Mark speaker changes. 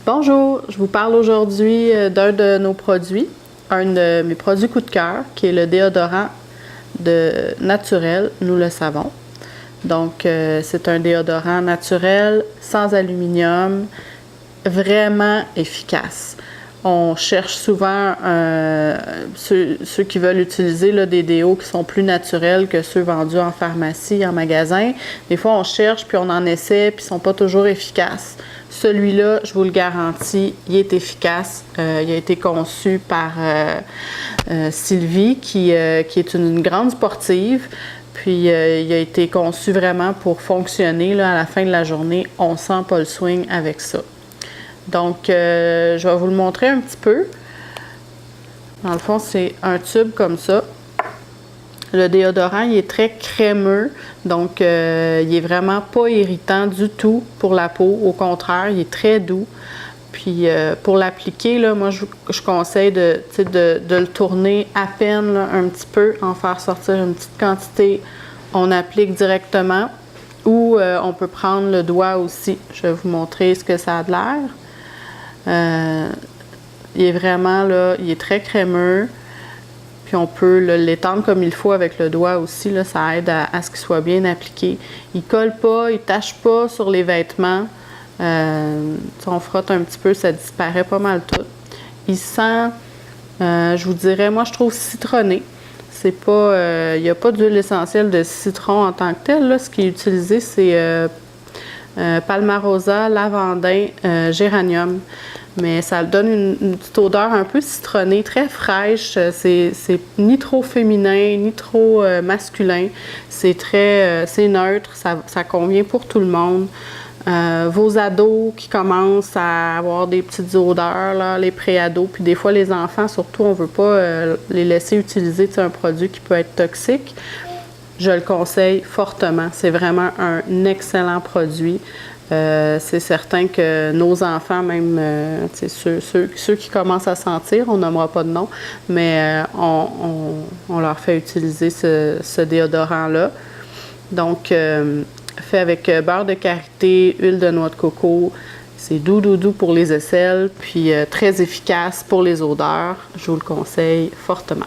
Speaker 1: Bonjour, je vous parle aujourd'hui d'un de nos produits, un de mes produits coup de cœur, qui est le déodorant naturel, Nous le savons. Donc, c'est un déodorant naturel, sans aluminium, vraiment efficace. On cherche souvent ceux qui veulent utiliser là, des déos qui sont plus naturels que ceux vendus en pharmacie, en magasin. Des fois, on cherche, puis on en essaie, puis ils ne sont pas toujours efficaces. Celui-là, je vous le garantis, il est efficace. Il a été conçu par Sylvie, qui est une grande sportive. Puis, il a été conçu vraiment pour fonctionner. Là, à la fin de la journée, on sent pas le swing avec ça. Donc, je vais vous le montrer un petit peu. Dans le fond, c'est un tube comme ça. Le déodorant, il est très crémeux, donc il est vraiment pas irritant du tout pour la peau. Au contraire, il est très doux. Puis, pour l'appliquer, là, moi, je conseille de le tourner à peine, là, un petit peu, en faire sortir une petite quantité. On applique directement ou on peut prendre le doigt aussi. Je vais vous montrer ce que ça a de l'air. Il est vraiment, là, il est très crémeux. Puis on peut l'étendre comme il faut avec le doigt aussi. Là, ça aide à ce qu'il soit bien appliqué. Il ne colle pas, il ne tache pas sur les vêtements. On frotte un petit peu, ça disparaît pas mal tout. Il sent, je vous dirais, moi je trouve citronné. C'est pas, il n'y a pas d'huile essentielle de citron en tant que telle. Là. Ce qui est utilisé, c'est palmarosa, lavandin, géranium. Mais ça donne une petite odeur un peu citronnée, très fraîche. C'est ni trop féminin, ni trop masculin. C'est neutre, ça convient pour tout le monde. Vos ados qui commencent à avoir des petites odeurs, là, les pré-ados, puis des fois les enfants, surtout, on ne veut pas les laisser utiliser un produit qui peut être toxique. Je le conseille fortement. C'est vraiment un excellent produit. C'est certain que nos enfants, même ceux qui commencent à sentir, on nommera pas de nom, mais on leur fait utiliser ce déodorant-là. Donc, fait avec beurre de karité, huile de noix de coco. C'est doux pour les aisselles, puis très efficace pour les odeurs. Je vous le conseille fortement.